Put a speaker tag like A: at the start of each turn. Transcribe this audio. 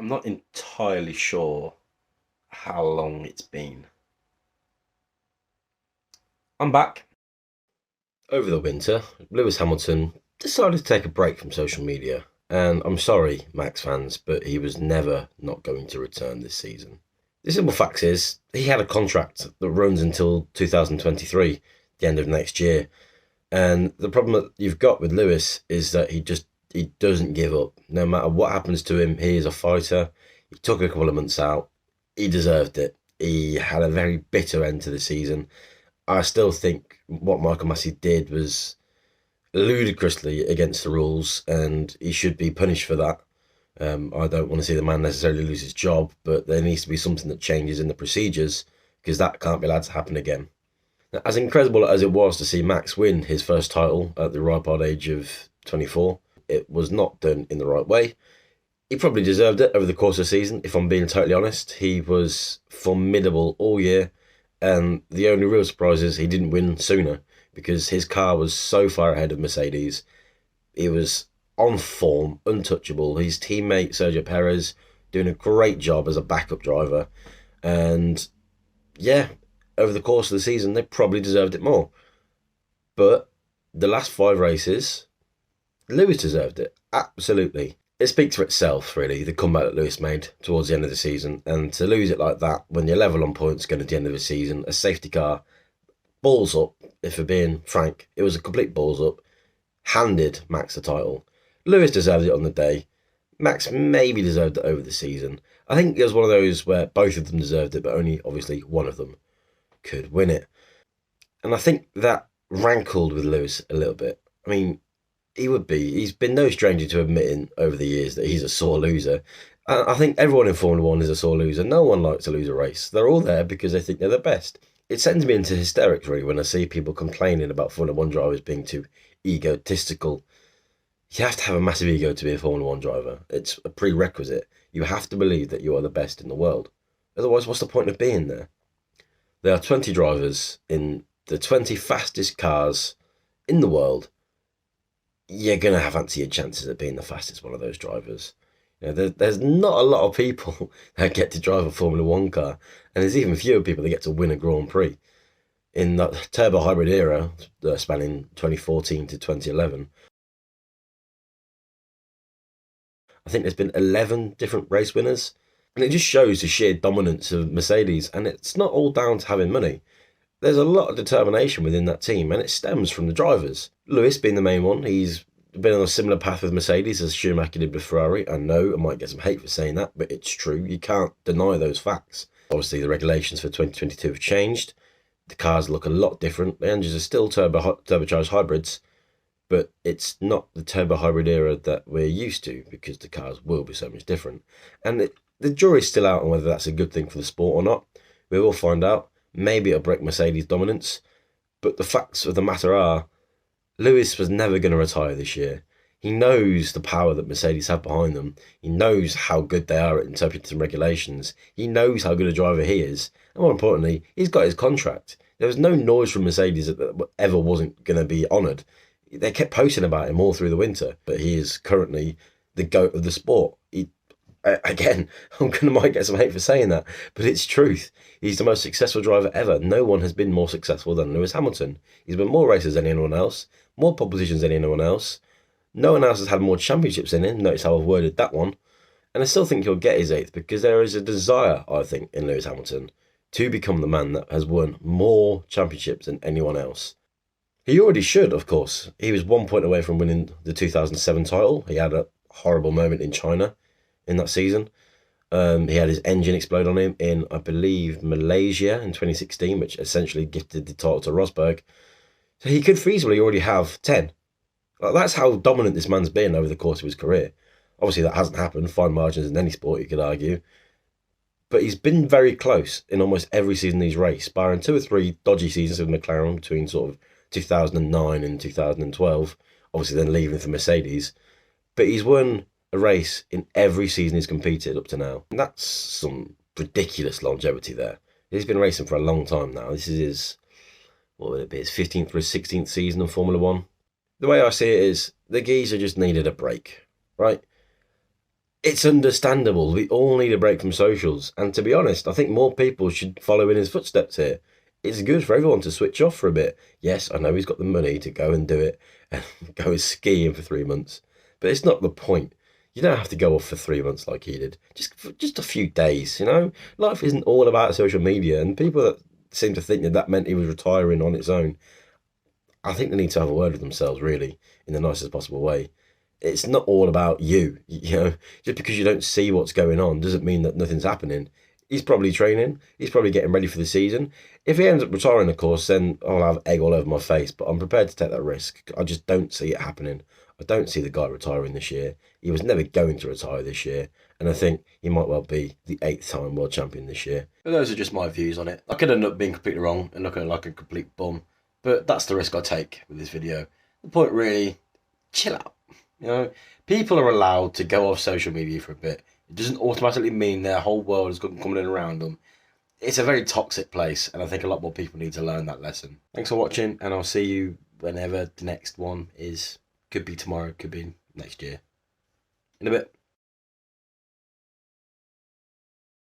A: I'm not entirely sure how long it's been. I'm back. Over the winter, Lewis Hamilton decided to take a break from social media. And I'm sorry, Max fans, but he was never not going to return this season. The simple fact is, he had a contract that runs until 2023, the end of next year. And the problem that you've got with Lewis is that he doesn't give up. No matter what happens to him, he is a fighter. He took a couple of months out. He deserved it. He had a very bitter end to the season. I still think what Michael Massey did was ludicrously against the rules, and he should be punished for that. I don't want to see the man necessarily lose his job, but there needs to be something that changes in the procedures because that can't be allowed to happen again. Now, as incredible as it was to see Max win his first title at the ripe old age of 24, it was not done in the right way. He probably deserved it over the course of the season, if I'm being totally honest. He was formidable all year, and the only real surprise is he didn't win sooner because his car was so far ahead of Mercedes. He was on form, untouchable. His teammate Sergio Perez doing a great job as a backup driver, and yeah, over the course of the season, they probably deserved it more. But the last five races, Lewis deserved it. Absolutely. It speaks for itself, really, the comeback that Lewis made towards the end of the season. And to lose it like that when you're level on points going to the end of the season, a safety car, balls up, if we're being frank, it was a complete balls up, handed Max the title. Lewis deserved it on the day. Max maybe deserved it over the season. I think it was one of those where both of them deserved it, but only obviously one of them could win it. And I think that rankled with Lewis a little bit. I mean, he's been no stranger to admitting over the years that he's a sore loser. I think everyone in Formula One is a sore loser. No one likes to lose a race. They're all there because they think they're the best. It sends me into hysterics, really, when I see people complaining about Formula One drivers being too egotistical. You have to have a massive ego to be a Formula One driver. It's a prerequisite. You have to believe that you are the best in the world. Otherwise, what's the point of being there? There are 20 drivers in the 20 fastest cars in the world. You're going to have fancier chances at being the fastest one of those drivers. There's not a lot of people that get to drive a Formula One car, and there's even fewer people that get to win a Grand Prix. In that turbo hybrid era, spanning 2014 to 2011, I think there's been 11 different race winners. And it just shows the sheer dominance of Mercedes. And it's not all down to having money. There's a lot of determination within that team, and it stems from the drivers. Lewis being the main one, he's been on a similar path with Mercedes as Schumacher did with Ferrari. I know I might get some hate for saying that, but it's true. You can't deny those facts. Obviously, the regulations for 2022 have changed. The cars look a lot different. The engines are still turbocharged hybrids, but it's not the turbo hybrid era that we're used to because the cars will be so much different. And the jury's still out on whether that's a good thing for the sport or not. We will find out. Maybe it'll break Mercedes' dominance, but the facts of the matter are Lewis was never going to retire this year. He knows the power that Mercedes have behind them. He knows how good they are at interpreting regulations. He knows how good a driver he is. And more importantly, he's got his contract. There was no noise from Mercedes that ever wasn't going to be honoured. They kept posting about him all through the winter, but he is currently the GOAT of the sport. Again, might get some hate for saying that, but it's truth. He's the most successful driver ever. No one has been more successful than Lewis Hamilton. He's won more races than anyone else, more pole positions than anyone else. No one else has had more championships than him. Notice how I've worded that one. And I still think he'll get his eighth because there is a desire, I think, in Lewis Hamilton to become the man that has won more championships than anyone else. He already should, of course. He was 1 point away from winning the 2007 title. He had a horrible moment in China in that season. He had his engine explode on him in, I believe, Malaysia in 2016, which essentially gifted the title to Rosberg. So he could feasibly already have 10. That's how dominant this man's been over the course of his career. Obviously, that hasn't happened. Fine margins in any sport, you could argue. But he's been very close in almost every season he's raced, barring 2 or 3 dodgy seasons with McLaren between sort of 2009 and 2012, obviously then leaving for Mercedes. But he's won a race in every season he's competed up to now. And that's some ridiculous longevity there. He's been racing for a long time now. This is his, what would it be, his 15th or his 16th season of Formula One. The way I see it is, the geezer just needed a break, right? It's understandable. We all need a break from socials. And to be honest, I think more people should follow in his footsteps here. It's good for everyone to switch off for a bit. Yes, I know he's got the money to go and do it and go skiing for 3 months, but it's not the point. You don't have to go off for 3 months like he did. Just a few days, you know? Life isn't all about social media, and people that seem to think that that meant he was retiring on its own, I think they need to have a word with themselves, really, in the nicest possible way. It's not all about you, you know. Just because you don't see what's going on doesn't mean that nothing's happening. He's probably training. He's probably getting ready for the season. If he ends up retiring, of course, then I'll have egg all over my face. But I'm prepared to take that risk. I just don't see it happening. I don't see the guy retiring this year. He was never going to retire this year, and I think he might well be the 8th-time world champion this year. But those are just my views on it. I could end up being completely wrong and looking like a complete bum, but that's the risk I take with this video. The point really, chill out. You know, people are allowed to go off social media for a bit. It doesn't automatically mean their whole world is coming in around them. It's a very toxic place, and I think a lot more people need to learn that lesson. Thanks for watching, and I'll see you whenever the next one is. Could be tomorrow, could be next year. In a bit.